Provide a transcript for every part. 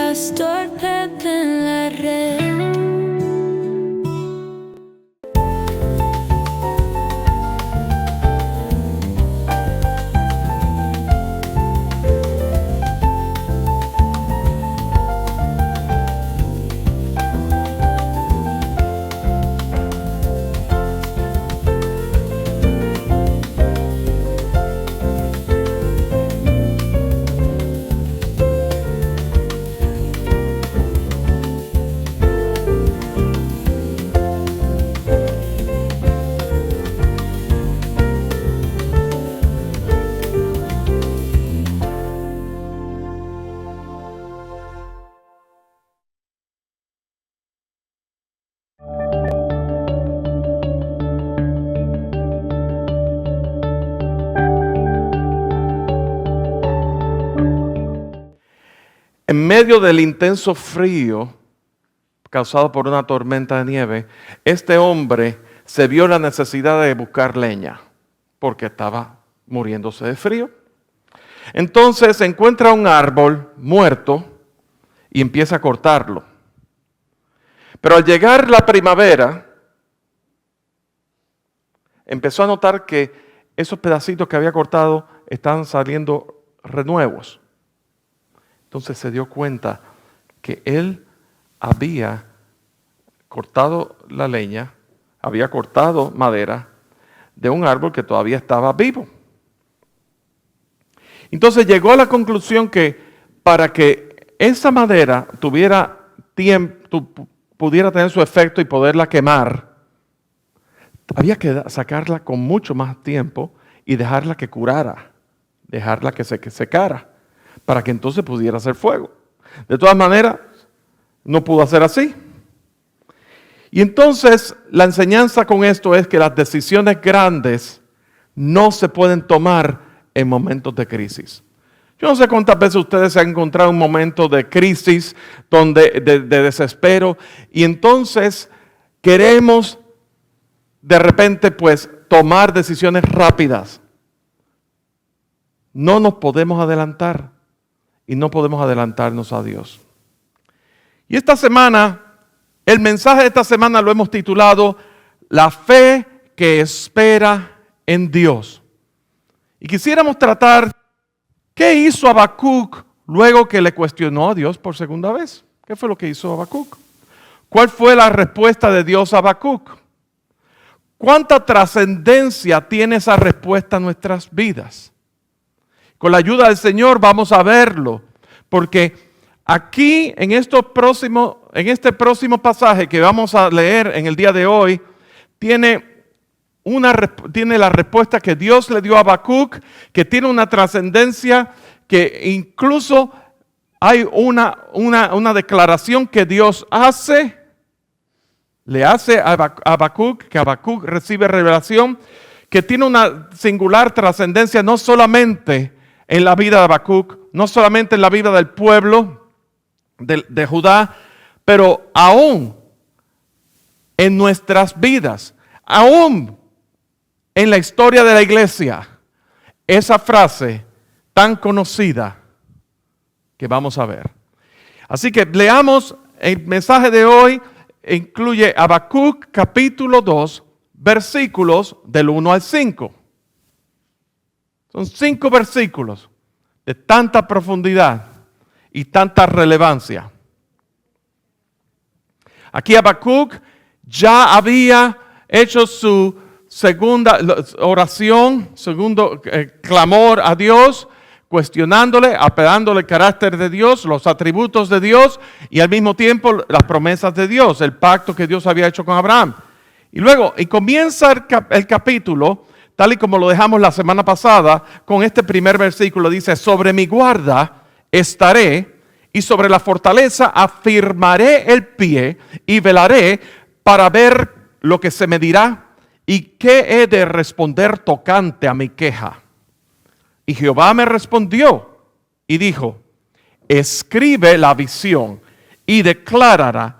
pastor Pepe en la red. En medio del intenso frío causado por una tormenta de nieve, este hombre se vio la necesidad de buscar leña porque estaba muriéndose de frío. Entonces encuentra un árbol muerto y empieza a cortarlo. Pero al llegar la primavera, empezó a notar que esos pedacitos que había cortado estaban saliendo renuevos. Entonces se dio cuenta que él había cortado la leña, había cortado madera de un árbol que todavía estaba vivo. Entonces llegó a la conclusión que para que esa madera tuviera tiempo, pudiera tener su efecto y poderla quemar, había que sacarla con mucho más tiempo y dejarla que curara, dejarla que se secara, para que entonces pudiera hacer fuego. De todas maneras, no pudo hacer así. Y entonces la enseñanza con esto es que las decisiones grandes no se pueden tomar en momentos de crisis. Yo no sé cuántas veces ustedes se han encontrado en un momento de crisis, de desespero, y entonces queremos de repente pues tomar decisiones rápidas. No nos podemos adelantar y no podemos adelantarnos a Dios. Y esta semana, el mensaje de esta semana lo hemos titulado La fe que espera en Dios. Y quisiéramos tratar qué hizo Habacuc luego que le cuestionó a Dios por segunda vez. ¿Qué fue lo que hizo Habacuc? ¿Cuál fue la respuesta de Dios a Habacuc? ¿Cuánta trascendencia tiene esa respuesta en nuestras vidas? Con la ayuda del Señor vamos a verlo, porque aquí en este próximo pasaje que vamos a leer en el día de hoy, tiene la respuesta que Dios le dio a Habacuc, que tiene una trascendencia, que incluso hay una declaración que Dios le hace a Habacuc, que Habacuc recibe revelación, que tiene una singular trascendencia no solamente en la vida de Habacuc, no solamente en la vida del pueblo de Judá, pero aún en nuestras vidas, aún en la historia de la iglesia, esa frase tan conocida que vamos a ver. Así que leamos el mensaje de hoy, incluye Habacuc capítulo 2, versículos del 1 al 5. Son 5 versículos de tanta profundidad y tanta relevancia. Aquí Habacuc ya había hecho su segunda oración, segundo clamor a Dios, cuestionándole, apelándole el carácter de Dios, los atributos de Dios y al mismo tiempo las promesas de Dios, el pacto que Dios había hecho con Abraham. Y luego, comienza el capítulo, tal y como lo dejamos la semana pasada, con este primer versículo, dice, sobre mi guarda estaré y sobre la fortaleza afirmaré el pie y velaré para ver lo que se me dirá y qué he de responder tocante a mi queja. Y Jehová me respondió y dijo, escribe la visión y declárala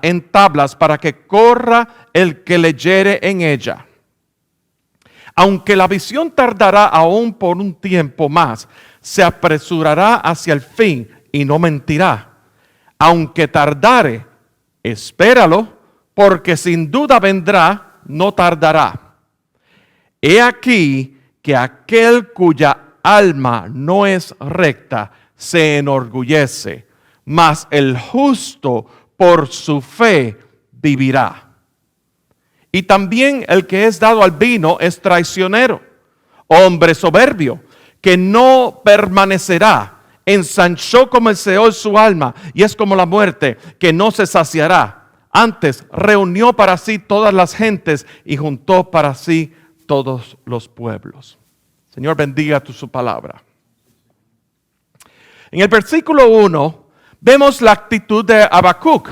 en tablas para que corra el que leyere en ella. Aunque la visión tardará aún por un tiempo más, se apresurará hacia el fin y no mentirá. Aunque tardare, espéralo, porque sin duda vendrá, no tardará. He aquí que aquel cuya alma no es recta se enorgullece, mas el justo por su fe vivirá. Y también el que es dado al vino es traicionero, hombre soberbio, que no permanecerá. Ensanchó como el Seol su alma, y es como la muerte, que no se saciará. Antes reunió para sí todas las gentes y juntó para sí todos los pueblos. Señor, bendiga su palabra. En el versículo 1 vemos la actitud de Habacuc.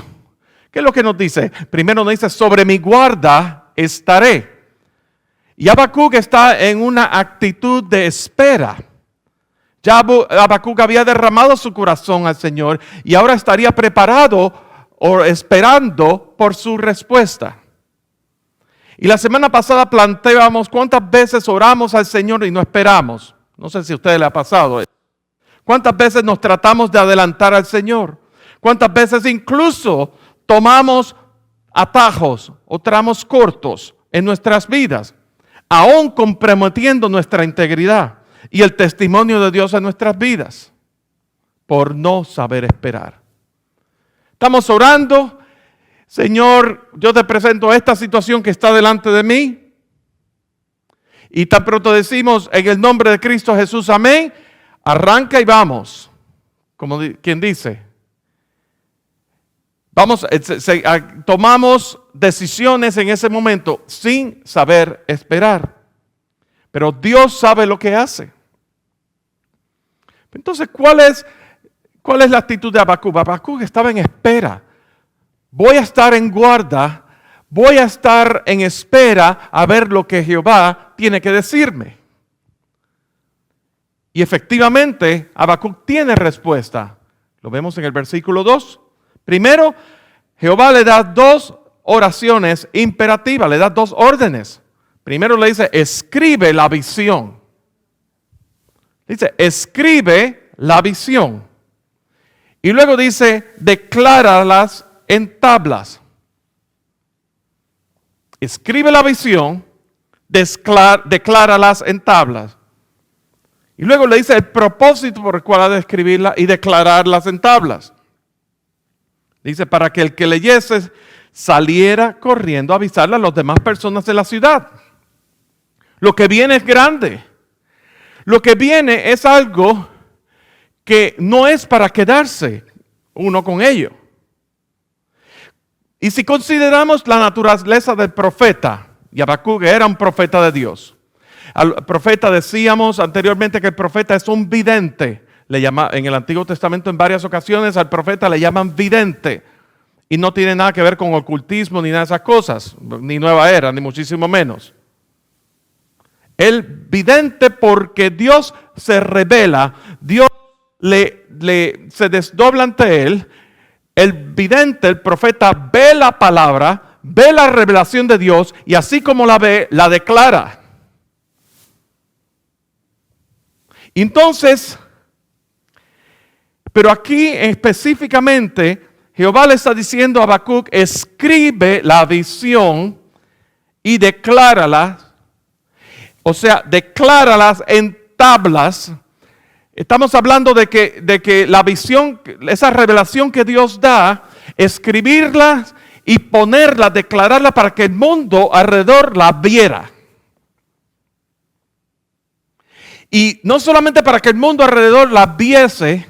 ¿Qué es lo que nos dice? Primero nos dice, sobre mi guarda estaré. Y Habacuc está en una actitud de espera. Ya Habacuc había derramado su corazón al Señor y ahora estaría preparado o esperando por su respuesta. Y la semana pasada planteábamos cuántas veces oramos al Señor y no esperamos. No sé si a ustedes le ha pasado eso. ¿Cuántas veces nos tratamos de adelantar al Señor? ¿Cuántas veces incluso tomamos atajos o tramos cortos en nuestras vidas, aún comprometiendo nuestra integridad y el testimonio de Dios en nuestras vidas, por no saber esperar? Estamos orando, Señor, yo te presento esta situación que está delante de mí, y tan pronto decimos en el nombre de Cristo Jesús, amén, arranca y vamos, como quien dice. Tomamos decisiones en ese momento sin saber esperar. Pero Dios sabe lo que hace. Entonces, ¿cuál es la actitud de Habacuc? Habacuc estaba en espera. Voy a estar en guarda, voy a estar en espera a ver lo que Jehová tiene que decirme. Y efectivamente, Habacuc tiene respuesta. Lo vemos en el versículo 2. Primero, Jehová le da dos oraciones imperativas, le da dos órdenes. Primero le dice, escribe la visión. Dice, escribe la visión. Y luego dice, decláralas en tablas. Escribe la visión, decláralas en tablas. Y luego le dice el propósito por el cual ha de escribirla y declararlas en tablas. Dice, para que el que leyese saliera corriendo a avisarle a las demás personas de la ciudad. Lo que viene es grande. Lo que viene es algo que no es para quedarse uno con ello. Y si consideramos la naturaleza del profeta, y Habacuc era un profeta de Dios. Al profeta decíamos anteriormente que el profeta es un vidente. En el Antiguo Testamento en varias ocasiones al profeta le llaman vidente. Y no tiene nada que ver con ocultismo ni nada de esas cosas. Ni nueva era, ni muchísimo menos. El vidente, porque Dios se revela, Dios se desdobla ante él. El vidente, el profeta, ve la palabra, ve la revelación de Dios y así como la ve, la declara. Entonces, pero aquí específicamente, Jehová le está diciendo a Habacuc, escribe la visión y decláralas. O sea, decláralas en tablas. Estamos hablando de que la visión, esa revelación que Dios da, escribirla y ponerla, declararla para que el mundo alrededor la viera. Y no solamente para que el mundo alrededor la viese,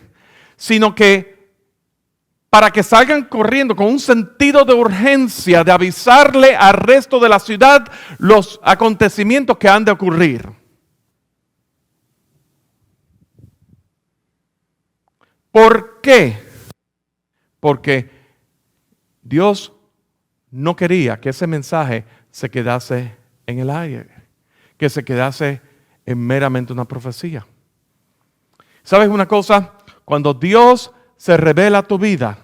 sino que para que salgan corriendo con un sentido de urgencia, de avisarle al resto de la ciudad los acontecimientos que han de ocurrir. ¿Por qué? Porque Dios no quería que ese mensaje se quedase en el aire, que se quedase en meramente una profecía. ¿Sabes una cosa? Cuando Dios se revela a tu vida,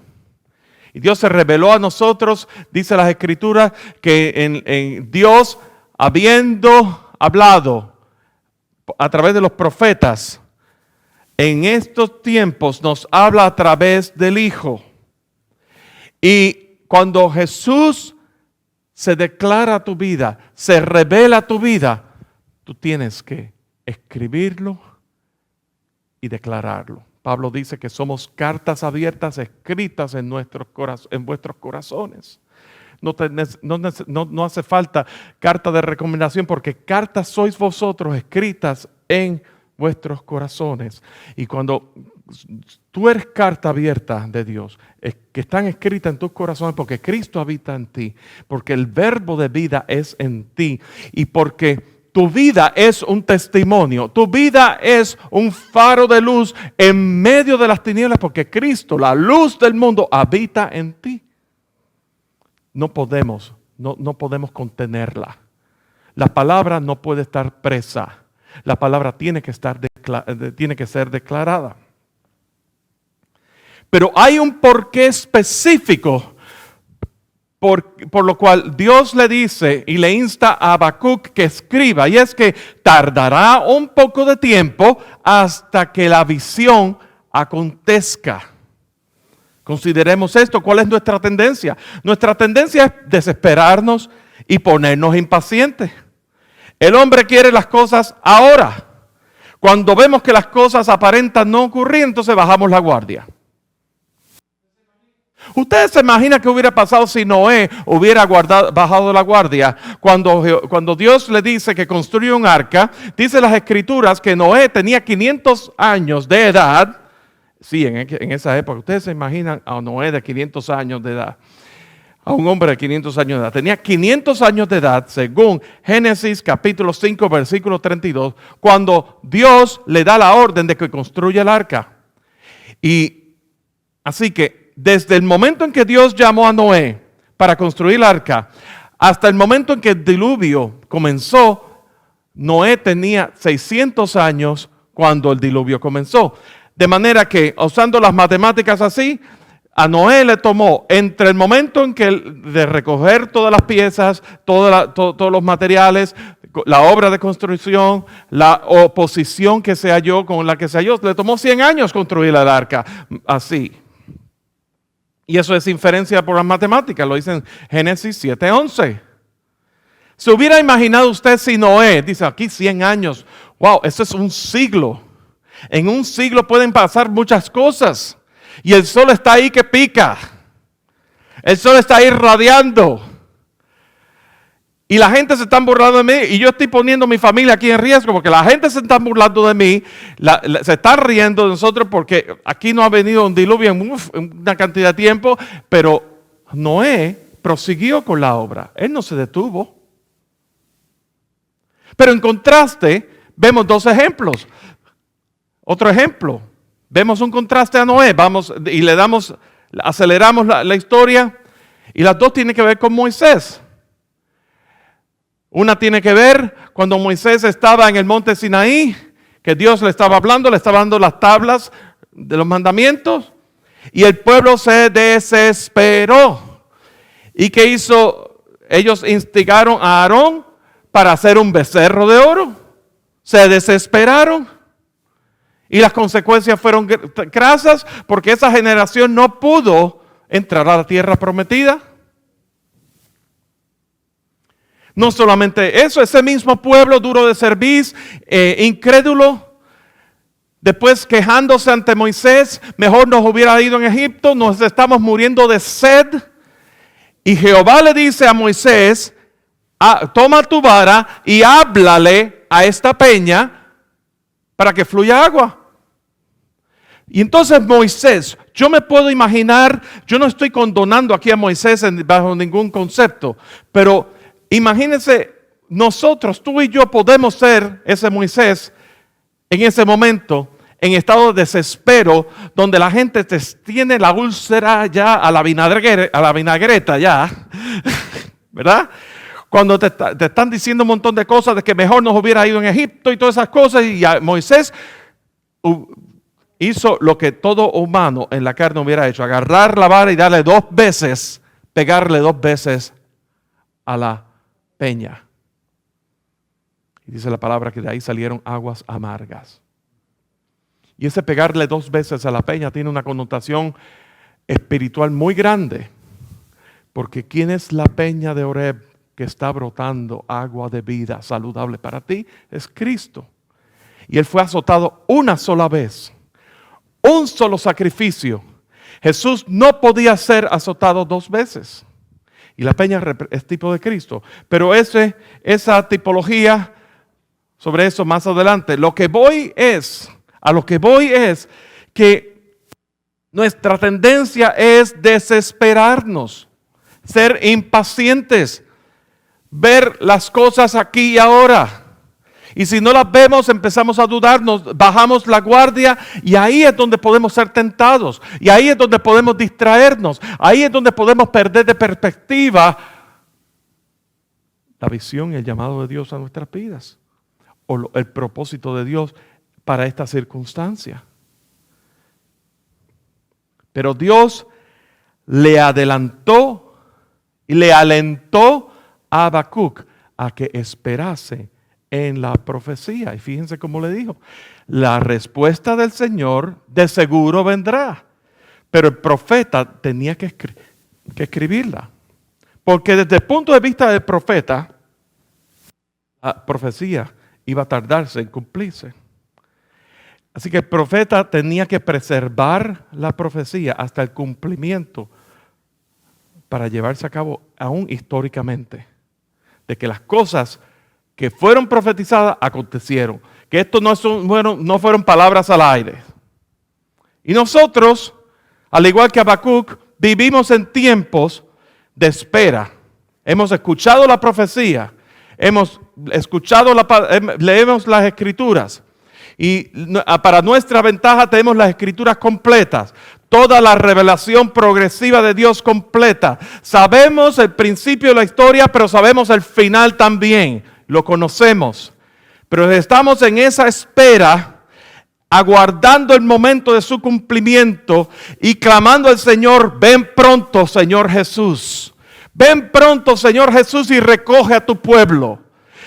y Dios se reveló a nosotros, dice las Escrituras, que en Dios, habiendo hablado a través de los profetas, en estos tiempos nos habla a través del Hijo. Y cuando Jesús se declara a tu vida, se revela a tu vida, tú tienes que escribirlo y declararlo. Pablo dice que somos cartas abiertas escritas en vuestros corazones. No hace falta carta de recomendación, porque cartas sois vosotros escritas en vuestros corazones. Y cuando tú eres carta abierta de Dios, que están escritas en tus corazones, porque Cristo habita en ti, porque el verbo de vida es en ti, y porque tu vida es un testimonio, tu vida es un faro de luz en medio de las tinieblas, porque Cristo, la luz del mundo, habita en ti. No podemos contenerla. La palabra no puede estar presa. La palabra tiene que ser declarada. Pero hay un porqué específico por lo cual Dios le dice y le insta a Habacuc que escriba, y es que tardará un poco de tiempo hasta que la visión acontezca. Consideremos esto. ¿Cuál es nuestra tendencia? Nuestra tendencia es desesperarnos y ponernos impacientes. El hombre quiere las cosas ahora. Cuando vemos que las cosas aparentan no ocurrir, entonces bajamos la guardia. ¿Ustedes se imaginan qué hubiera pasado si Noé hubiera bajado la guardia? Cuando Dios le dice que construye un arca, dice las Escrituras que Noé tenía 500 años de edad. Sí, en esa época. Ustedes se imaginan a Noé de 500 años de edad. A un hombre de 500 años de edad. Tenía 500 años de edad, según Génesis capítulo 5, versículo 32, cuando Dios le da la orden de que construya el arca. Y así que desde el momento en que Dios llamó a Noé para construir el arca, hasta el momento en que el diluvio comenzó, Noé tenía 600 años cuando el diluvio comenzó. De manera que, usando las matemáticas así, a Noé le tomó entre el momento en que de recoger todas las piezas, todos los materiales, la obra de construcción, la oposición que se halló con la que se halló, le tomó 100 años construir el arca, así. Y eso es inferencia por las matemáticas, lo dice en Génesis 7:11. ¿Se hubiera imaginado usted si Noé, dice aquí 100 años, wow, eso es un siglo? En un siglo pueden pasar muchas cosas. Y el sol está ahí que pica. El sol está ahí radiando. Y la gente se está burlando de mí. Y yo estoy poniendo mi familia aquí en riesgo, porque la gente se está burlando de mí. Se está riendo de nosotros porque aquí no ha venido un diluvio en una cantidad de tiempo. Pero Noé prosiguió con la obra. Él no se detuvo. Pero en contraste, vemos dos ejemplos. Otro ejemplo, vemos un contraste a Noé, aceleramos la historia, y las dos tienen que ver con Moisés. Una tiene que ver cuando Moisés estaba en el monte Sinaí, que Dios le estaba dando las tablas de los mandamientos, y el pueblo se desesperó. ¿Y qué hizo? Ellos instigaron a Aarón para hacer un becerro de oro. Se desesperaron. Y las consecuencias fueron grasas, porque esa generación no pudo entrar a la tierra prometida. No solamente eso, ese mismo pueblo duro de cerviz, incrédulo, después quejándose ante Moisés, mejor nos hubiera ido en Egipto, nos estamos muriendo de sed. Y Jehová le dice a Moisés, toma tu vara y háblale a esta peña para que fluya agua. Y entonces Moisés, yo me puedo imaginar, yo no estoy condonando aquí a Moisés bajo ningún concepto, pero imagínense, nosotros, tú y yo podemos ser ese Moisés en ese momento, en estado de desespero, donde la gente te tiene la úlcera ya a la vinagreta ya, ¿verdad? Cuando te están diciendo un montón de cosas de que mejor nos hubiera ido en Egipto y todas esas cosas, y Moisés hizo lo que todo humano en la carne hubiera hecho, agarrar la vara y pegarle dos veces a la peña. Y dice la palabra que de ahí salieron aguas amargas. Y ese pegarle 2 veces a la peña tiene una connotación espiritual muy grande. Porque ¿quién es la peña de Oreb que está brotando agua de vida saludable para ti? Es Cristo. Y Él fue azotado una sola vez. Un solo sacrificio. Jesús no podía ser azotado 2 veces. Y la peña es tipo de Cristo. Pero esa tipología, sobre eso más adelante. A lo que voy es que nuestra tendencia es desesperarnos, ser impacientes, ver las cosas aquí y ahora. Y si no las vemos, empezamos a dudarnos, bajamos la guardia y ahí es donde podemos ser tentados. Y ahí es donde podemos distraernos. Ahí es donde podemos perder de perspectiva la visión y el llamado de Dios a nuestras vidas. O el propósito de Dios para esta circunstancia. Pero Dios le adelantó y le alentó a Habacuc a que esperase en la profecía. Y fíjense cómo le dijo, la respuesta del Señor de seguro vendrá. Pero el profeta tenía que escribirla. Porque desde el punto de vista del profeta, la profecía iba a tardarse en cumplirse. Así que el profeta tenía que preservar la profecía hasta el cumplimiento para llevarse a cabo aún históricamente. De que las cosas que fueron profetizadas acontecieron. Que esto no fueron palabras al aire. Y nosotros, al igual que Habacuc, vivimos en tiempos de espera. Hemos escuchado la profecía. Leemos las escrituras. Y para nuestra ventaja tenemos las escrituras completas. Toda la revelación progresiva de Dios completa. Sabemos el principio de la historia, pero sabemos el final también. Lo conocemos, pero estamos en esa espera, aguardando el momento de su cumplimiento y clamando al Señor, ven pronto, Señor Jesús. Ven pronto, Señor Jesús, y recoge a tu pueblo.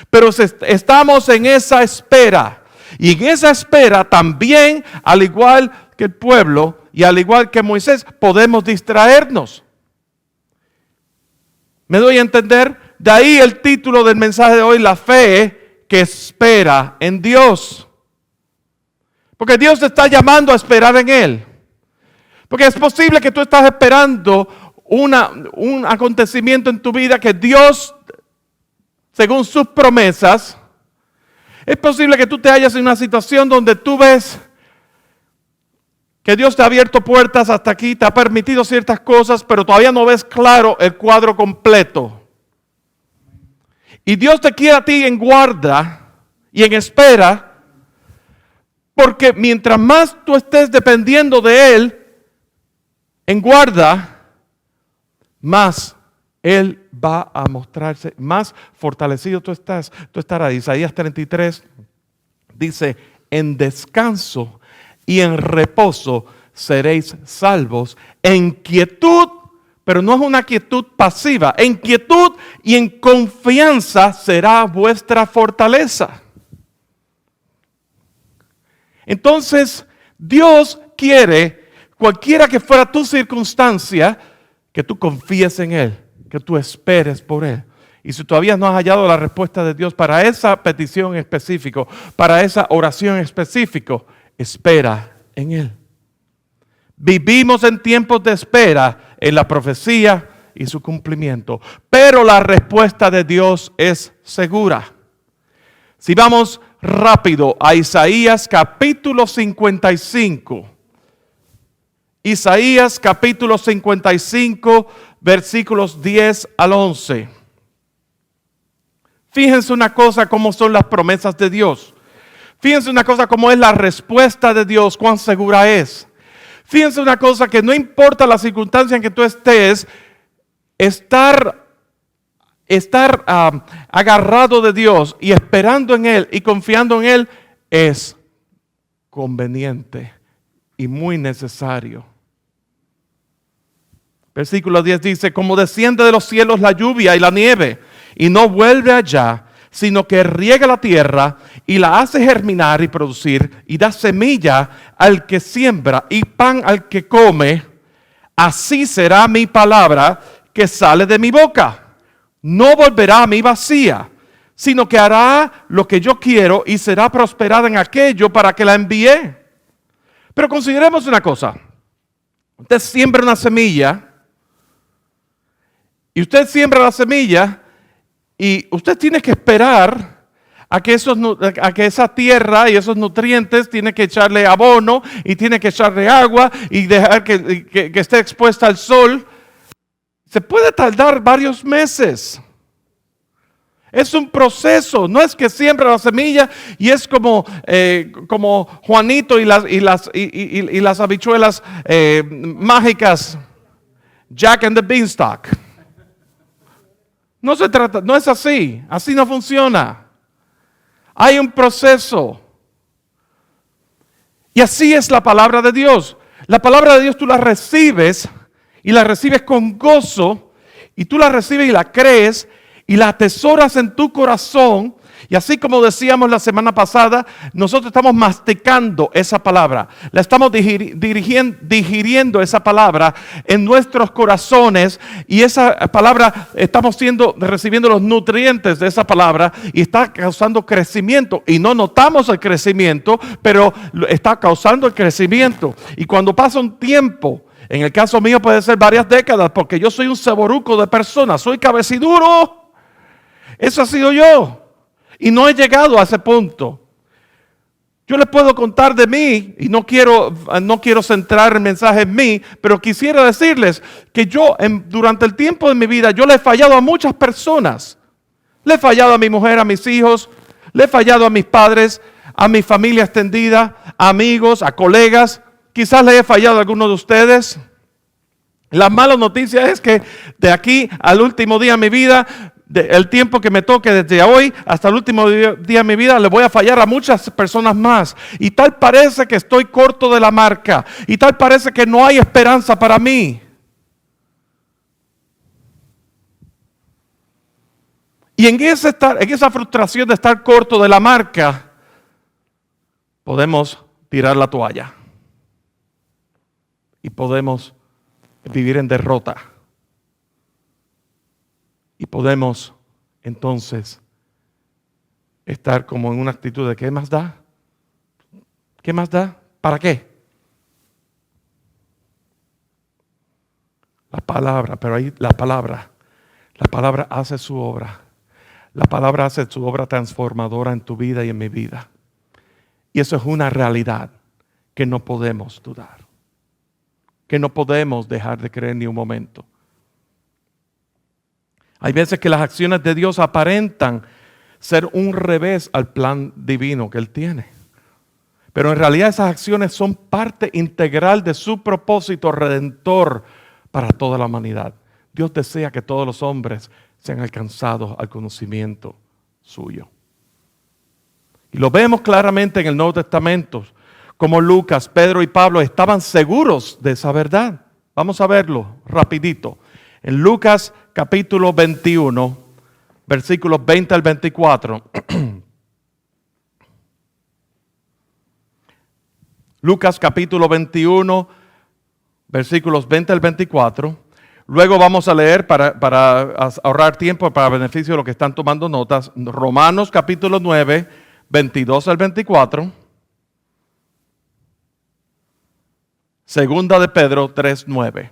Pero estamos en esa espera. Y en esa espera también, al igual que el pueblo y al igual que Moisés, podemos distraernos. ¿Me doy a entender? De ahí el título del mensaje de hoy, la fe que espera en Dios. Porque Dios te está llamando a esperar en Él. Porque es posible que tú estás esperando un acontecimiento en tu vida que Dios, según sus promesas, es posible que tú te hallas en una situación donde tú ves que Dios te ha abierto puertas hasta aquí, te ha permitido ciertas cosas, pero todavía no ves claro el cuadro completo. Y Dios te quiere a ti en guarda y en espera, porque mientras más tú estés dependiendo de Él, en guarda, más Él va a mostrarse, más fortalecido tú estarás. Isaías 33 dice, en descanso y en reposo seréis salvos, en quietud. Pero no es una quietud pasiva. En quietud y en confianza será vuestra fortaleza. Entonces, Dios quiere, cualquiera que fuera tu circunstancia, que tú confíes en Él, que tú esperes por Él. Y si todavía no has hallado la respuesta de Dios para esa petición específica, para esa oración específica, espera en Él. Vivimos en tiempos de espera en la profecía y su cumplimiento. Pero la respuesta de Dios es segura. Si vamos rápido a Isaías capítulo 55. Isaías capítulo 55, versículos 10 al 11. Fíjense una cosa, cómo son las promesas de Dios. Fíjense una cosa, cómo es la respuesta de Dios, cuán segura es. Fíjense una cosa, que no importa la circunstancia en que tú estés, estar agarrado de Dios y esperando en Él y confiando en Él es conveniente y muy necesario. Versículo 10 dice, como desciende de los cielos la lluvia y la nieve y no vuelve allá, sino que riega la tierra y la hace germinar y producir y da semilla al que siembra y pan al que come, así será mi palabra que sale de mi boca. No volverá a mí vacía, sino que hará lo que yo quiero y será prosperada en aquello para que la envié. Pero consideremos una cosa. Usted siembra una semilla y usted siembra la semilla y usted tiene que esperar a que esa tierra y esos nutrientes tiene que echarle abono y tiene que echarle agua y dejar que esté expuesta al sol. Se puede tardar varios meses. Es un proceso, no es que siembra la semilla y es como Juanito y las habichuelas mágicas, Jack and the Beanstalk. No se trata, no es así no funciona. Hay un proceso. Y así es la palabra de Dios. La palabra de Dios tú la recibes y la recibes con gozo y tú la recibes y la crees y la atesoras en tu corazón. Y así como decíamos la semana pasada, nosotros estamos masticando esa palabra. La estamos digiriendo esa palabra en nuestros corazones. Y esa palabra, estamos recibiendo los nutrientes de esa palabra y está causando crecimiento. Y no notamos el crecimiento, pero está causando el crecimiento. Y cuando pasa un tiempo, en el caso mío puede ser varias décadas, porque yo soy un ceboruco de persona, soy cabeciduro. Eso ha sido yo. Y no he llegado a ese punto. Yo les puedo contar de mí, y no quiero centrar el mensaje en mí, pero quisiera decirles que yo durante el tiempo de mi vida, yo le he fallado a muchas personas. Le he fallado a mi mujer, a mis hijos, le he fallado a mis padres, a mi familia extendida, a amigos, a colegas. Quizás le he fallado a algunos de ustedes. La mala noticia es que de aquí al último día de mi vida, el tiempo que me toque desde hoy hasta el último día de mi vida, le voy a fallar a muchas personas más. Y tal parece que estoy corto de la marca. Y tal parece que no hay esperanza para mí. Y en esa frustración de estar corto de la marca, podemos tirar la toalla. Y podemos vivir en derrota. Y podemos entonces estar como en una actitud de ¿qué más da? ¿Qué más da? ¿Para qué? La palabra, pero ahí la palabra hace su obra. La palabra hace su obra transformadora en tu vida y en mi vida. Y eso es una realidad que no podemos dudar. Que no podemos dejar de creer ni un momento. Hay veces que las acciones de Dios aparentan ser un revés al plan divino que Él tiene. Pero en realidad esas acciones son parte integral de su propósito redentor para toda la humanidad. Dios desea que todos los hombres sean alcanzados al conocimiento suyo. Y lo vemos claramente en el Nuevo Testamento, como Lucas, Pedro y Pablo estaban seguros de esa verdad. Vamos a verlo rapidito. En Lucas capítulo 21, versículos 20 al 24. Lucas capítulo 21, versículos 20 al 24. Luego vamos a leer para ahorrar tiempo, para beneficio de los que están tomando notas, Romanos capítulo 9, 22 al 24. Segunda de Pedro 3, 9.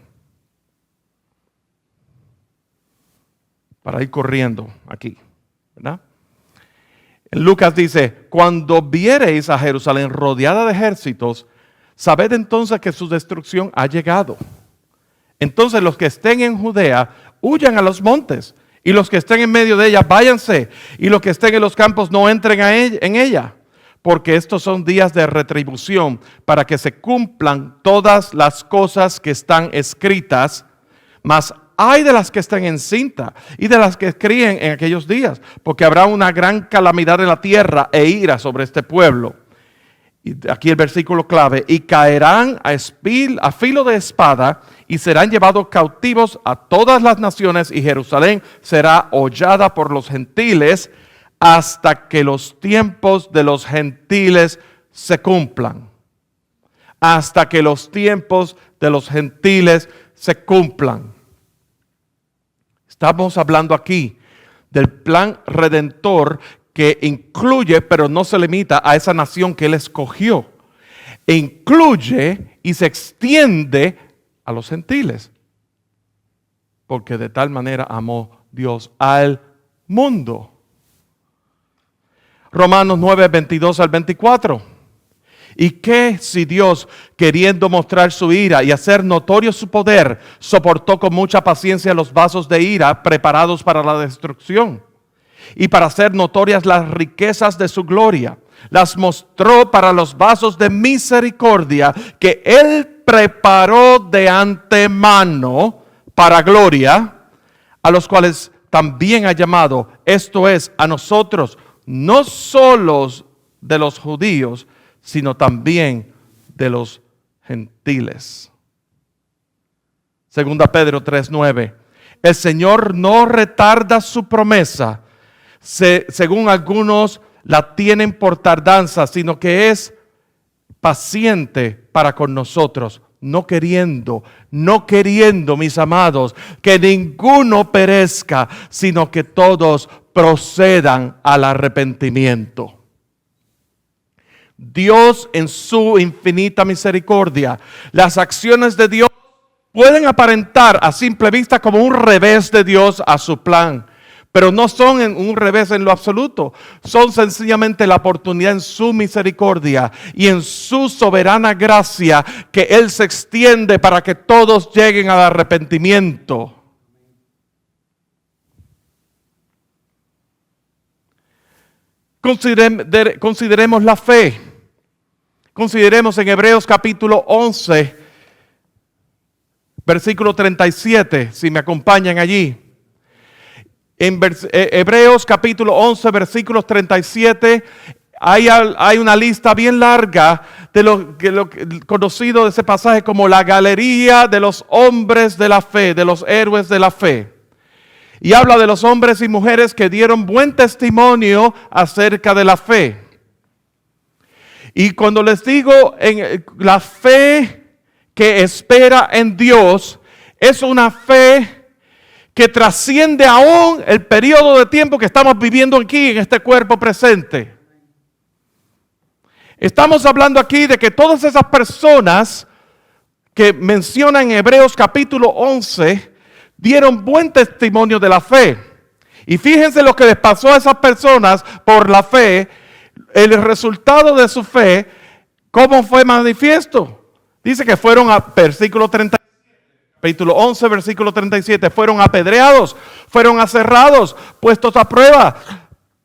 Para ir corriendo aquí, ¿verdad? En Lucas dice, cuando viereis a Jerusalén rodeada de ejércitos, sabed entonces que su destrucción ha llegado. Entonces los que estén en Judea, huyan a los montes, y los que estén en medio de ella, váyanse, y los que estén en los campos, no entren en ella, porque estos son días de retribución, para que se cumplan todas las cosas que están escritas, mas ay de las que estén encinta y de las que críen en aquellos días, porque habrá una gran calamidad en la tierra e ira sobre este pueblo. Y aquí el versículo clave, y caerán a filo de espada y serán llevados cautivos a todas las naciones y Jerusalén será hollada por los gentiles hasta que los tiempos de los gentiles se cumplan. Hasta que los tiempos de los gentiles se cumplan. Estamos hablando aquí del plan redentor que incluye, pero no se limita a esa nación que Él escogió. Incluye y se extiende a los gentiles. Porque de tal manera amó Dios al mundo. Romanos 9, 22 al 24. ¿Y qué si Dios, queriendo mostrar su ira y hacer notorio su poder, soportó con mucha paciencia los vasos de ira preparados para la destrucción? Y para hacer notorias las riquezas de su gloria, las mostró para los vasos de misericordia que Él preparó de antemano para gloria, a los cuales también ha llamado, esto es, a nosotros, no solos de los judíos, sino también de los gentiles. Segunda Pedro 3:9. El Señor no retarda su promesa, según algunos la tienen por tardanza, sino que es paciente para con nosotros, no queriendo, mis amados, que ninguno perezca, sino que todos procedan al arrepentimiento. Dios en su infinita misericordia, las acciones de Dios pueden aparentar a simple vista como un revés de Dios a su plan, pero no son un revés en lo absoluto. Son sencillamente la oportunidad en su misericordia y en su soberana gracia que Él se extiende para que todos lleguen al arrepentimiento. Consideremos la fe. Consideremos en Hebreos capítulo 11, versículo 37, si me acompañan allí. En Hebreos capítulo 11, versículos 37, hay una lista bien larga de lo conocido de ese pasaje como la galería de los hombres de la fe, de los héroes de la fe. Y habla de los hombres y mujeres que dieron buen testimonio acerca de la fe. Y cuando les digo en la fe que espera en Dios, es una fe que trasciende aún el periodo de tiempo que estamos viviendo aquí en este cuerpo presente. Estamos hablando aquí de que todas esas personas que mencionan en Hebreos capítulo 11 dieron buen testimonio de la fe. Y fíjense lo que les pasó a esas personas por la fe, el resultado de su fe, ¿cómo fue manifiesto? Dice que fueron a, versículo 37, capítulo 11, versículo 37, fueron apedreados, fueron aserrados, puestos a prueba,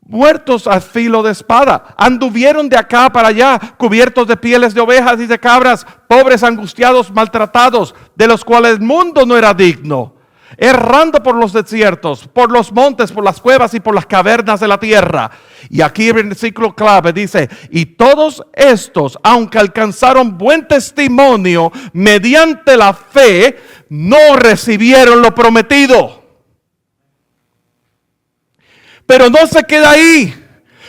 muertos a filo de espada, anduvieron de acá para allá, cubiertos de pieles de ovejas y de cabras, pobres, angustiados, maltratados, de los cuales el mundo no era digno, errando por los desiertos, por los montes, por las cuevas y por las cavernas de la tierra. Y aquí el versículo clave dice, y todos estos, aunque alcanzaron buen testimonio mediante la fe, no recibieron lo prometido. Pero no se queda ahí.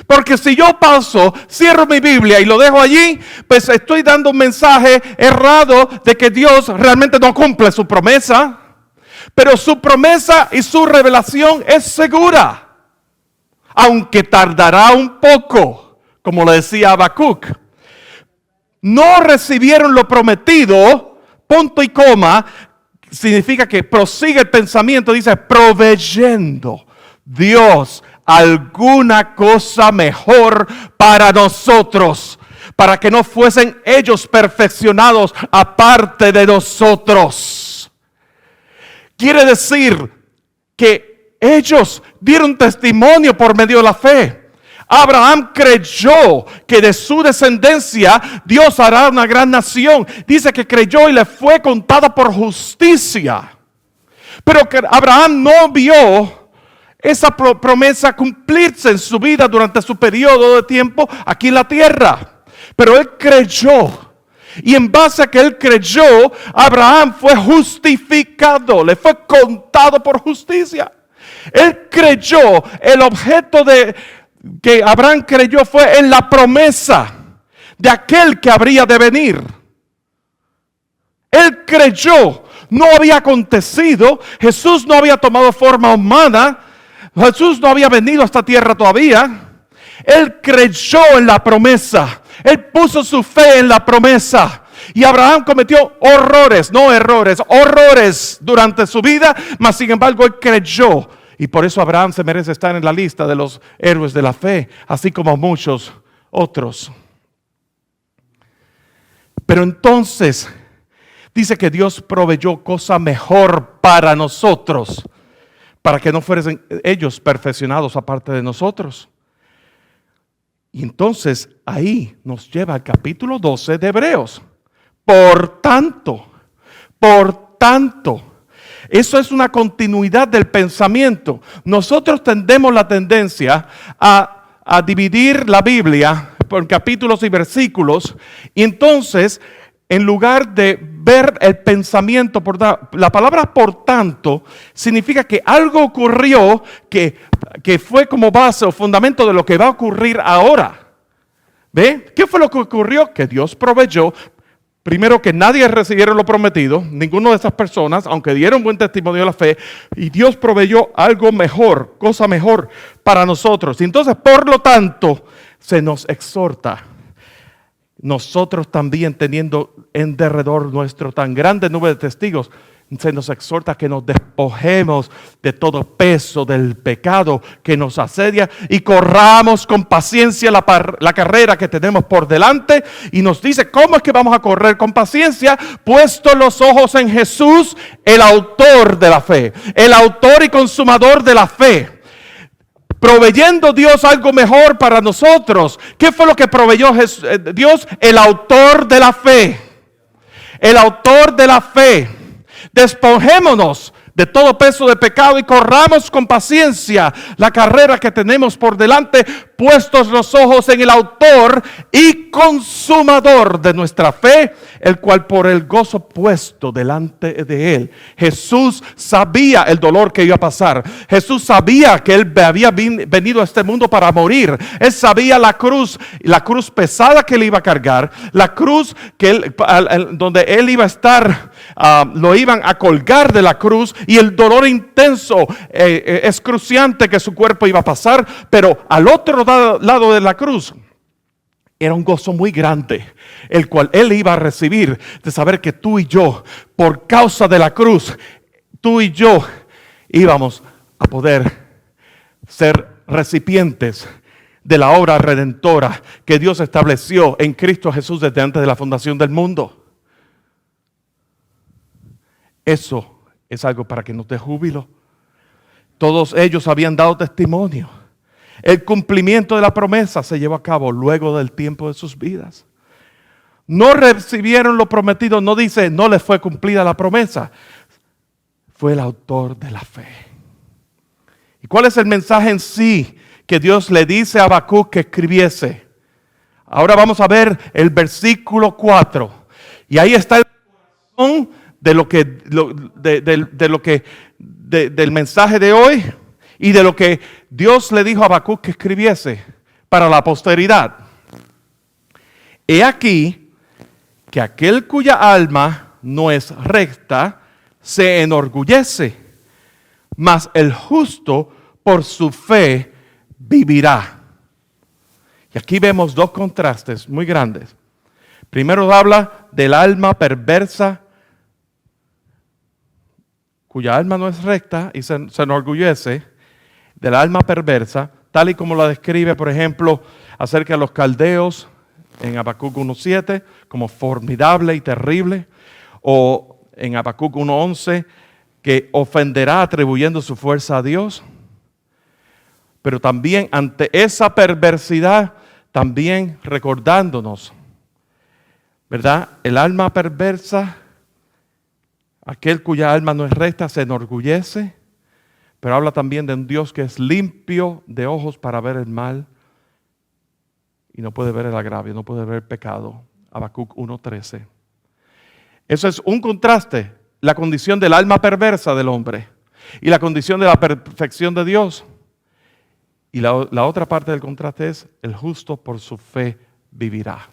Porque si yo paso, cierro mi Biblia y lo dejo allí, pues estoy dando un mensaje errado de que Dios realmente no cumple su promesa. Pero su promesa y su revelación es segura, aunque tardará un poco, como le decía Habacuc. No recibieron lo prometido, punto y coma, significa que prosigue el pensamiento, dice, proveyendo Dios alguna cosa mejor para nosotros, para que no fuesen ellos perfeccionados aparte de nosotros. Quiere decir que ellos dieron testimonio por medio de la fe. Abraham creyó que de su descendencia Dios hará una gran nación. Dice que creyó y le fue contada por justicia. Pero que Abraham no vio esa promesa cumplirse en su vida durante su periodo de tiempo aquí en la tierra. Pero él creyó. Y en base a que él creyó, Abraham fue justificado, le fue contado por justicia. Él creyó, el objeto de que Abraham creyó fue en la promesa de aquel que habría de venir. Él creyó, no había acontecido, Jesús no había tomado forma humana, Jesús no había venido a esta tierra todavía. Él creyó en la promesa, él puso su fe en la promesa. Y Abraham cometió horrores, no errores, horrores durante su vida, mas sin embargo él creyó. Y por eso Abraham se merece estar en la lista de los héroes de la fe, así como muchos otros. Pero entonces dice que Dios proveyó cosa mejor para nosotros, para que no fuesen ellos perfeccionados aparte de nosotros. Y entonces ahí nos lleva al capítulo 12 de Hebreos. Por tanto, eso es una continuidad del pensamiento. Nosotros tendemos la tendencia a dividir la Biblia por capítulos y versículos, y entonces en lugar de ver el pensamiento, la palabra por tanto significa que algo ocurrió que fue como base o fundamento de lo que va a ocurrir ahora. ¿Ve? ¿Qué fue lo que ocurrió? Que Dios proveyó. Primero, que nadie recibieron lo prometido, ninguno de esas personas, aunque dieron buen testimonio de la fe, y Dios proveyó algo mejor, cosa mejor para nosotros. Y entonces, por lo tanto, se nos exhorta, nosotros también teniendo en derredor nuestro tan grande nube de testigos, se nos exhorta que nos despojemos de todo peso del pecado que nos asedia y corramos con paciencia la carrera que tenemos por delante. Y nos dice, ¿cómo es que vamos a correr con paciencia? Puesto los ojos en Jesús, el autor de la fe, el autor y consumador de la fe. Proveyendo Dios algo mejor para nosotros. ¿Qué fue lo que proveyó Dios? El autor de la fe. El autor de la fe. Despojémonos de todo peso de pecado y corramos con paciencia la carrera que tenemos por delante, puestos los ojos en el autor y consumador de nuestra fe, el cual por el gozo puesto delante de él. Jesús sabía el dolor que iba a pasar. Jesús sabía que él había venido a este mundo para morir. Él sabía la cruz pesada que él iba a cargar, la cruz donde él iba a estar, lo iban a colgar de la cruz, y el dolor intenso, excruciante que su cuerpo iba a pasar. Pero al otro lado de la cruz era un gozo muy grande, el cual él iba a recibir, de saber que tú y yo, por causa de la cruz, tú y yo íbamos a poder ser recipientes de la obra redentora que Dios estableció en Cristo Jesús desde antes de la fundación del mundo. Eso es algo para que nos dé júbilo. Todos ellos habían dado testimonio. El cumplimiento de la promesa se llevó a cabo luego del tiempo de sus vidas. No recibieron lo prometido, no dice no les fue cumplida la promesa. Fue el autor de la fe. ¿Y cuál es el mensaje en sí que Dios le dice a Habacuc que escribiese? Ahora vamos a ver el versículo 4. Y ahí está el corazón del mensaje de hoy y de lo que Dios le dijo a Habacuc que escribiese para la posteridad. He aquí que aquel cuya alma no es recta se enorgullece, mas el justo por su fe vivirá. Y aquí vemos dos contrastes muy grandes. Primero habla del alma perversa, cuya alma no es recta y se enorgullece, del alma perversa, tal y como la describe, por ejemplo, acerca de los caldeos en Habacuc 1:7, como formidable y terrible, o en Habacuc 1:11, que ofenderá atribuyendo su fuerza a Dios. Pero también ante esa perversidad, también recordándonos, ¿verdad? El alma perversa, aquel cuya alma no es recta, se enorgullece, pero habla también de un Dios que es limpio de ojos para ver el mal y no puede ver el agravio, no puede ver el pecado. Habacuc 1:13. Eso es un contraste, la condición del alma perversa del hombre y la condición de la perfección de Dios. Y la otra parte del contraste es, el justo por su fe vivirá.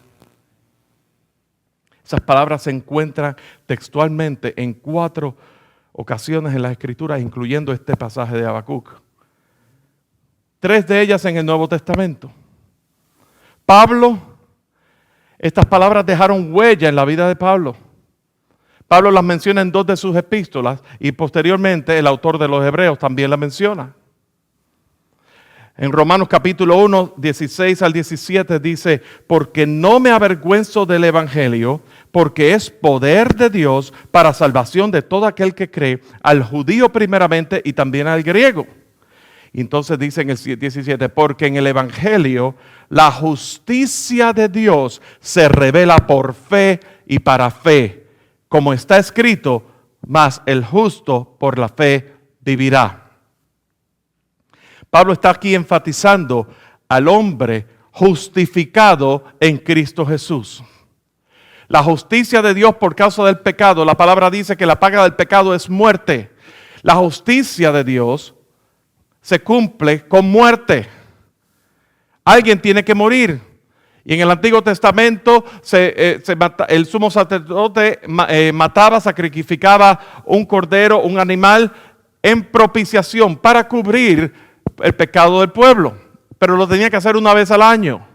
Esas palabras se encuentran textualmente en 4 ocasiones en las Escrituras, incluyendo este pasaje de Habacuc. 3 de ellas en el Nuevo Testamento. Pablo, estas palabras dejaron huella en la vida de Pablo. Pablo las menciona en 2 de sus epístolas y posteriormente el autor de los Hebreos también la menciona. En Romanos capítulo 1, 16 al 17 dice, porque no me avergüenzo del Evangelio, porque es poder de Dios para salvación de todo aquel que cree, al judío primeramente y también al griego. Y entonces dice en el 17, porque en el Evangelio la justicia de Dios se revela por fe y para fe, como está escrito, mas el justo por la fe vivirá. Pablo está aquí enfatizando al hombre justificado en Cristo Jesús. La justicia de Dios por causa del pecado, la palabra dice que la paga del pecado es muerte. La justicia de Dios se cumple con muerte. Alguien tiene que morir. Y en el Antiguo Testamento el sumo sacerdote mataba, sacrificaba un cordero, un animal en propiciación para cubrir el pecado del pueblo, pero lo tenía que hacer una vez al año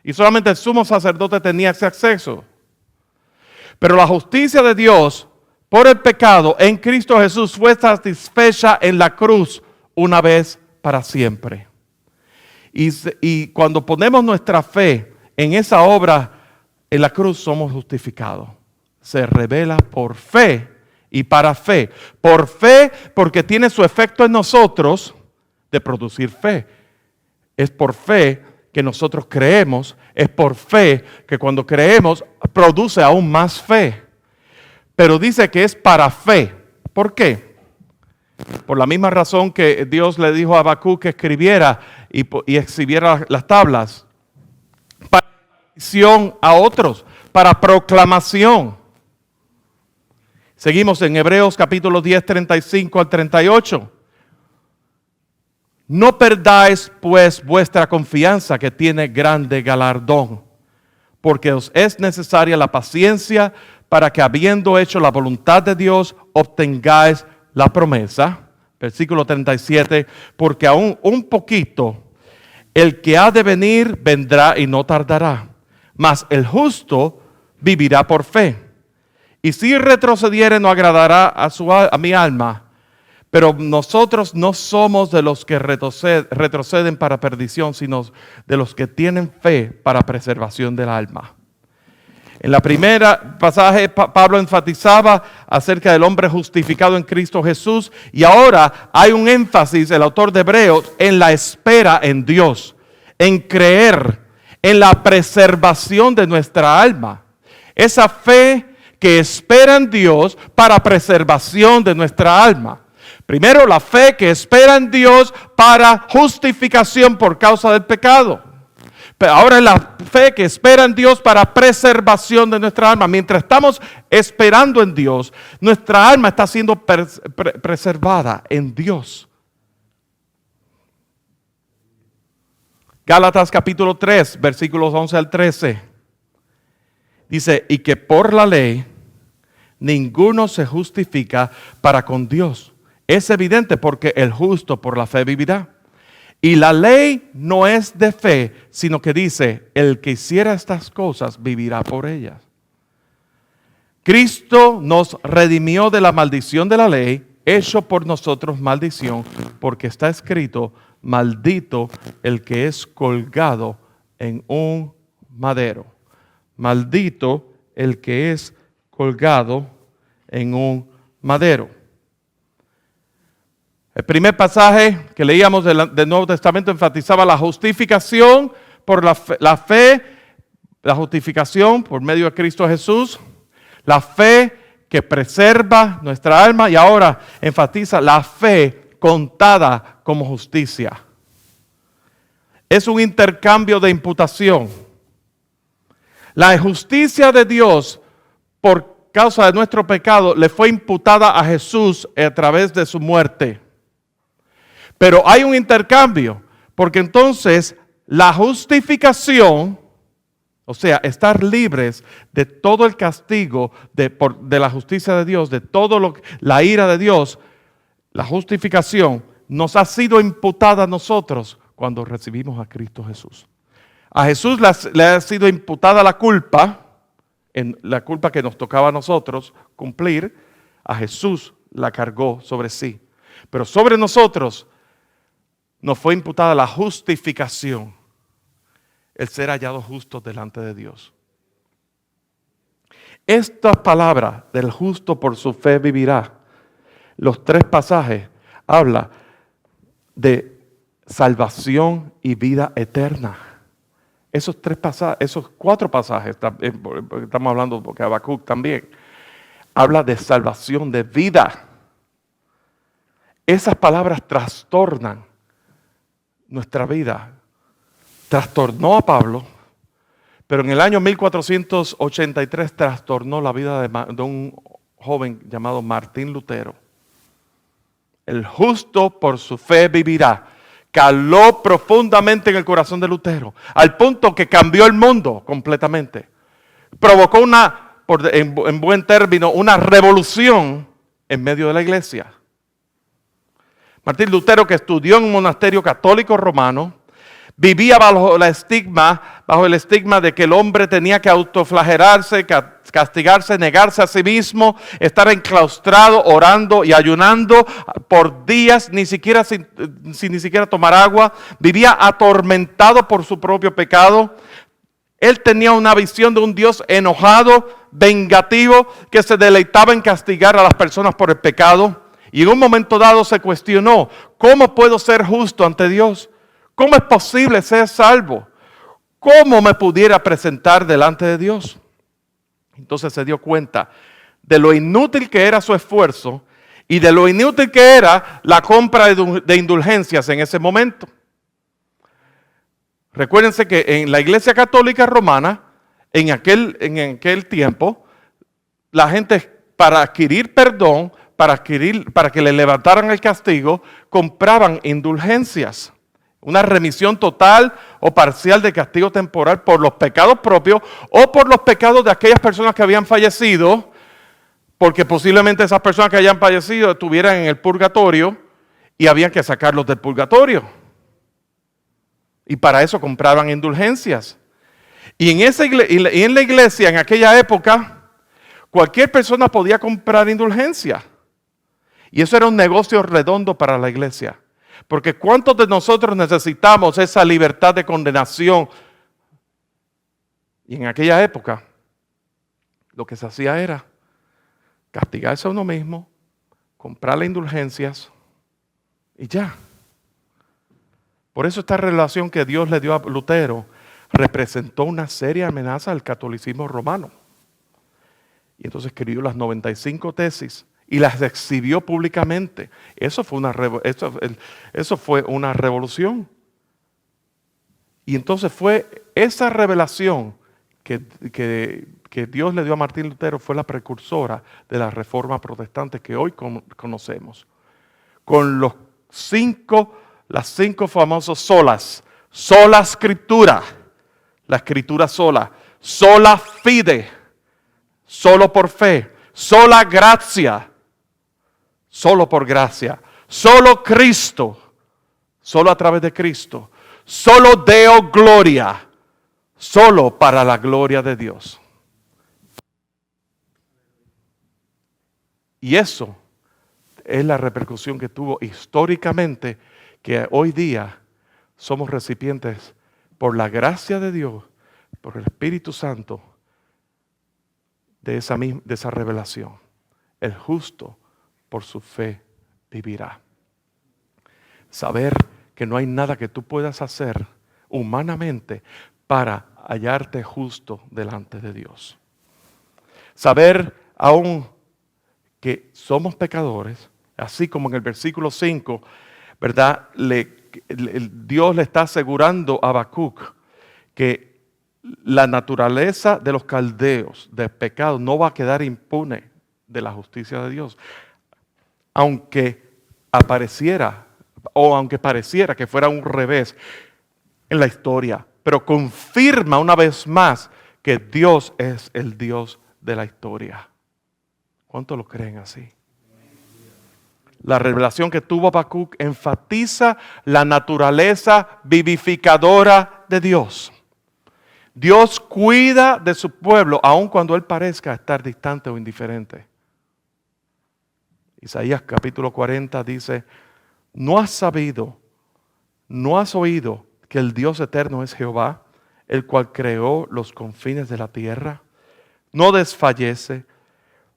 y solamente el sumo sacerdote tenía ese acceso. Pero la justicia de Dios por el pecado en Cristo Jesús fue satisfecha en la cruz una vez para siempre. Y cuando ponemos nuestra fe en esa obra en la cruz, somos justificados. Se revela por fe y para fe. Por fe porque tiene su efecto en nosotros de producir fe. Es por fe que nosotros creemos, es por fe que cuando creemos produce aún más fe. Pero dice que es para fe. ¿Por qué? Por la misma razón que Dios le dijo a Habacuc que escribiera y exhibiera las tablas. Para bendición a otros, para proclamación. Seguimos en Hebreos capítulo 10, 35 al 38. No perdáis pues vuestra confianza que tiene grande galardón, porque os es necesaria la paciencia para que habiendo hecho la voluntad de Dios obtengáis la promesa. Versículo 37, porque aún un poquito el que ha de venir vendrá y no tardará, mas el justo vivirá por fe. Y si retrocediere no agradará a mi alma. Pero nosotros no somos de los que retroceden para perdición, sino de los que tienen fe para preservación del alma. En la primera pasaje Pablo enfatizaba acerca del hombre justificado en Cristo Jesús y ahora hay un énfasis, el autor de Hebreos, en la espera en Dios, en creer, en la preservación de nuestra alma. Esa fe que espera en Dios para preservación de nuestra alma. Primero, la fe que espera en Dios para justificación por causa del pecado. Pero ahora es la fe que espera en Dios para preservación de nuestra alma. Mientras estamos esperando en Dios, nuestra alma está siendo preservada en Dios. Gálatas capítulo 3, versículos 11 al 13. Dice, y que por la ley ninguno se justifica para con Dios. Es evidente porque el justo por la fe vivirá. Y la ley no es de fe, sino que dice, el que hiciera estas cosas vivirá por ellas. Cristo nos redimió de la maldición de la ley, hecho por nosotros maldición, porque está escrito, maldito el que es colgado en un madero. Maldito el que es colgado en un madero. El primer pasaje que leíamos del Nuevo Testamento enfatizaba la justificación por la fe, la justificación por medio de Cristo Jesús, la fe que preserva nuestra alma y ahora enfatiza la fe contada como justicia. Es un intercambio de imputación. La justicia de Dios por causa de nuestro pecado le fue imputada a Jesús a través de su muerte. Pero hay un intercambio, Porque entonces la justificación, o sea, estar libres de todo el castigo de la justicia de Dios, de todo la ira de Dios, la justificación nos ha sido imputada a nosotros cuando recibimos a Cristo Jesús. A Jesús le ha sido imputada la culpa que nos tocaba a nosotros cumplir. A Jesús la cargó sobre sí. Pero sobre nosotros nos fue imputada la justificación, el ser hallados justos delante de Dios. Esta palabra del justo por su fe vivirá, los 3 pasajes habla de salvación y vida eterna. Esos 4 pasajes, estamos hablando porque Habacuc también, habla de salvación, de vida. Esas palabras trastornan nuestra vida. Trastornó a Pablo, pero en el año 1483 trastornó la vida de un joven llamado Martín Lutero. El justo por su fe vivirá. Caló profundamente en el corazón de Lutero, al punto que cambió el mundo completamente. Provocó en buen término, una revolución en medio de la iglesia. Martín Lutero, que estudió en un monasterio católico romano, vivía bajo el estigma de que el hombre tenía que autoflagelarse, castigarse, negarse a sí mismo, estar enclaustrado, orando y ayunando por días, sin ni siquiera tomar agua. Vivía atormentado por su propio pecado. Él tenía una visión de un Dios enojado, vengativo, que se deleitaba en castigar a las personas por el pecado. Y en un momento dado se cuestionó: ¿cómo puedo ser justo ante Dios? ¿Cómo es posible ser salvo? ¿Cómo me pudiera presentar delante de Dios? Entonces se dio cuenta de lo inútil que era su esfuerzo y de lo inútil que era la compra de indulgencias en ese momento. Recuérdense que en la Iglesia Católica Romana, en aquel tiempo, la gente, para adquirir perdón, para que le levantaran el castigo, compraban indulgencias. Una remisión total o parcial de castigo temporal por los pecados propios o por los pecados de aquellas personas que habían fallecido, porque posiblemente esas personas que hayan fallecido estuvieran en el purgatorio y habían que sacarlos del purgatorio. Y para eso compraban indulgencias. Y en la iglesia, en aquella época, cualquier persona podía comprar indulgencia. Y eso era un negocio redondo para la iglesia. Porque ¿cuántos de nosotros necesitamos esa libertad de condenación? Y en aquella época, lo que se hacía era castigarse a uno mismo, comprarle indulgencias y ya. Por eso esta relación que Dios le dio a Lutero representó una seria amenaza al catolicismo romano. Y entonces escribió las 95 tesis y las exhibió públicamente. Eso fue una revolución. Y entonces fue esa revelación que Dios le dio a Martín Lutero, fue la precursora de la reforma protestante que hoy conocemos. Con las 5 famosas solas. Sola Scriptura, la escritura sola. Sola fide, solo por fe. Sola gracia, solo por gracia. Solo Cristo, solo a través de Cristo. Solo Deo gloria, solo para la gloria de Dios. Y eso es la repercusión que tuvo históricamente, que hoy día somos recipientes por la gracia de Dios, por el Espíritu Santo, de esa revelación. El justo por su fe vivirá. Saber que no hay nada que tú puedas hacer humanamente para hallarte justo delante de Dios. Saber aún que somos pecadores, así como en el versículo 5, ¿verdad? Dios le está asegurando a Habacuc que la naturaleza de los caldeos, del pecado, no va a quedar impune de la justicia de Dios. Aunque apareciera o aunque pareciera que fuera un revés en la historia, pero confirma una vez más que Dios es el Dios de la historia. ¿Cuántos lo creen así? La revelación que tuvo Habacuc enfatiza la naturaleza vivificadora de Dios. Dios cuida de su pueblo aun cuando Él parezca estar distante o indiferente. Isaías capítulo 40 dice: ¿No has sabido, no has oído que el Dios eterno es Jehová, el cual creó los confines de la tierra? No desfallece,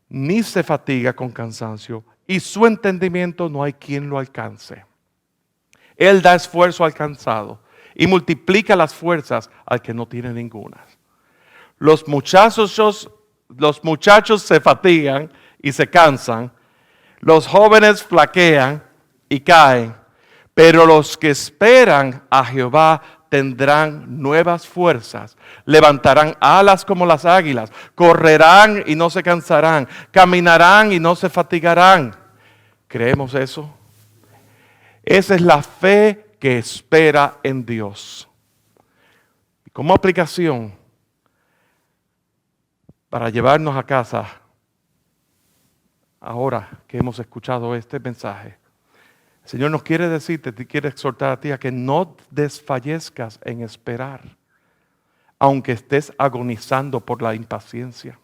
ni se fatiga con cansancio, y su entendimiento no hay quien lo alcance. Él da esfuerzo al cansado y multiplica las fuerzas al que no tiene ninguna. Los muchachos se fatigan y se cansan, los jóvenes flaquean y caen, pero los que esperan a Jehová tendrán nuevas fuerzas, levantarán alas como las águilas, correrán y no se cansarán, caminarán y no se fatigarán. ¿Creemos eso? Esa es la fe que espera en Dios. Y como aplicación, para llevarnos a casa, ahora que hemos escuchado este mensaje, el Señor nos quiere decirte, te quiere exhortar a ti a que no desfallezcas en esperar, aunque estés agonizando por la impaciencia.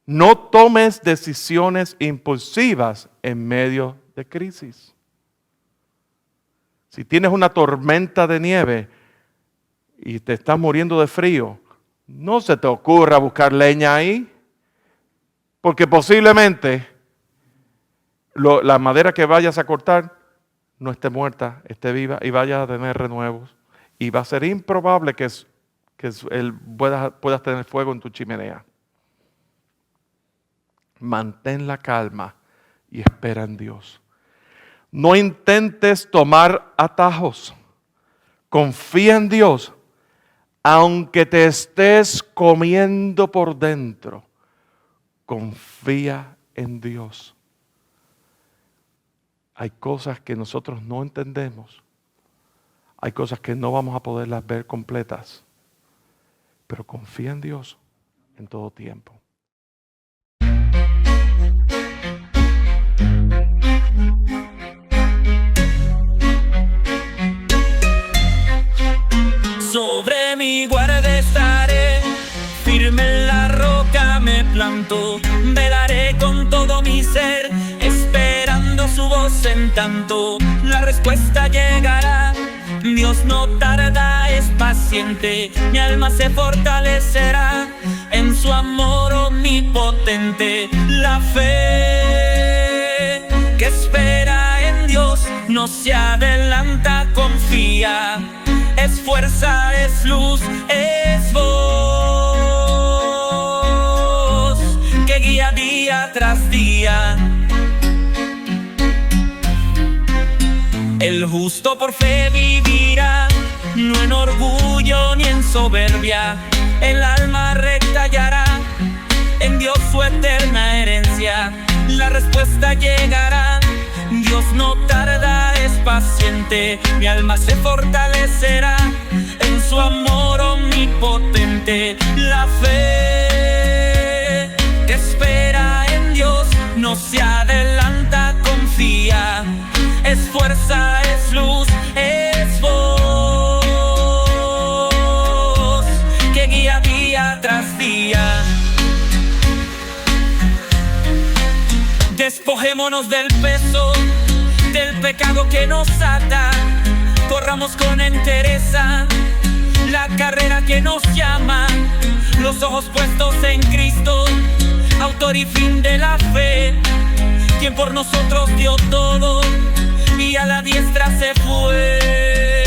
No tomes decisiones impulsivas en medio de crisis. Si tienes una tormenta de nieve y te estás muriendo de frío, no se te ocurra buscar leña ahí, porque posiblemente la madera que vayas a cortar no esté muerta, esté viva y vaya a tener renuevos. Y va a ser improbable que puedas tener fuego en tu chimenea. Mantén la calma y espera en Dios. No intentes tomar atajos. Confía en Dios, aunque te estés comiendo por dentro. Confía en Dios. Hay cosas que nosotros no entendemos. Hay cosas que no vamos a poderlas ver completas. Pero confía en Dios en todo tiempo. Sobre mi guarda estaré, firme en la roca me planto, velaré con todo mi ser, esperando su voz en tanto, la respuesta llegará. Dios no tarda, es paciente, mi alma se fortalecerá en su amor omnipotente. La fe que espera en Dios no se adelanta, confía. Es fuerza, es luz, es voz que guía día tras día. El justo por fe vivirá, no en orgullo ni en soberbia. El alma recta hallará en Dios su eterna herencia. La respuesta llegará. Dios no tarda, es paciente, mi alma se fortalecerá en su amor omnipotente. La fe que espera en Dios no se adelanta, confía. Es fuerza, es luz, es voz que guía día tras día. Despojémonos del peso, del pecado que nos ata. Corramos con entereza la carrera que nos llama. Los ojos puestos en Cristo, autor y fin de la fe, quien por nosotros dio todo y a la diestra se fue.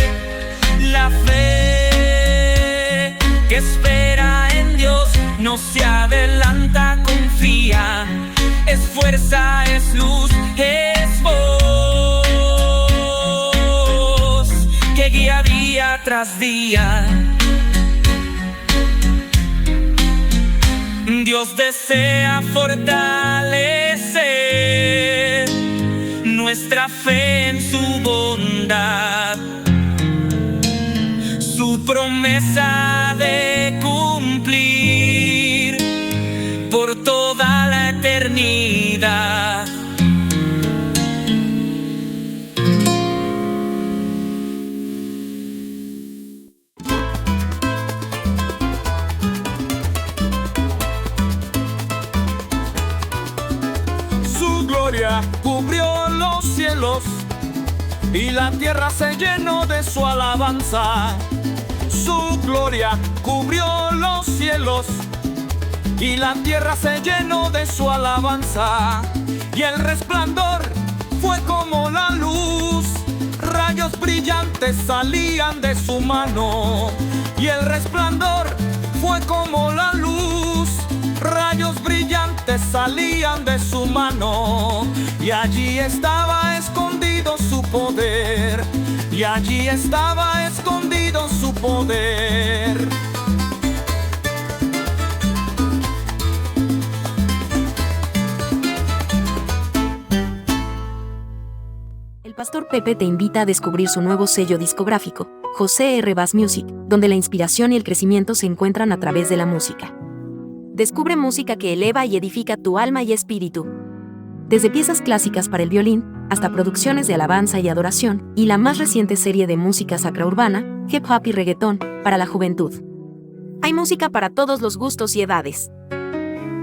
La fe que espera en Dios no se adelanta, confía. Es fuerza, es luz, es voz que guía día tras día. Dios desea fortalecer nuestra nuestra fe en su bondad, su promesa de cumplir por toda la eternidad. Su gloria cubrió los cielos y la tierra se llenó de su alabanza. Su gloria cubrió los cielos y la tierra se llenó de su alabanza. Y el resplandor fue como la luz, rayos brillantes salían de su mano. Y el resplandor fue como la luz, rayos brillantes salían de su mano. Y allí estaba escondido su poder, y allí estaba escondido su poder. El Pastor Pepe te invita a descubrir su nuevo sello discográfico, José R. Bass Music, donde la inspiración y el crecimiento se encuentran a través de la música. Descubre música que eleva y edifica tu alma y espíritu. Desde piezas clásicas para el violín, hasta producciones de alabanza y adoración, y la más reciente serie de música sacra urbana, hip hop y reggaetón, para la juventud. Hay música para todos los gustos y edades.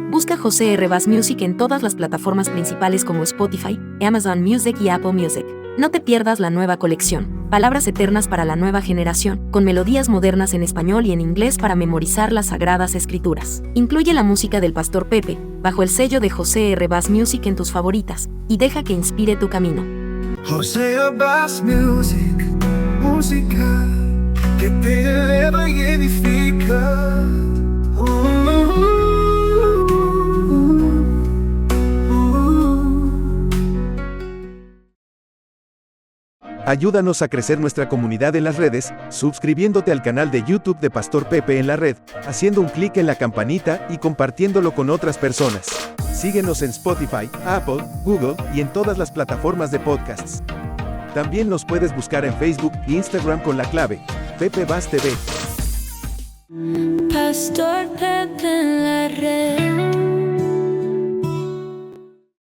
Busca José R. Bass Music en todas las plataformas principales como Spotify, Amazon Music y Apple Music. No te pierdas la nueva colección, Palabras Eternas para la Nueva Generación, con melodías modernas en español y en inglés para memorizar las Sagradas Escrituras. Incluye la música del Pastor Pepe, bajo el sello de José R. Bass Music en tus favoritas, y deja que inspire tu camino. José R. Bass Music, música que te eleva y edifica. Ayúdanos a crecer nuestra comunidad en las redes, suscribiéndote al canal de YouTube de Pastor Pepe en la red, haciendo un clic en la campanita y compartiéndolo con otras personas. Síguenos en Spotify, Apple, Google y en todas las plataformas de podcasts. También nos puedes buscar en Facebook e Instagram con la clave Pepe Bass TV. Pastor Pepe en la red.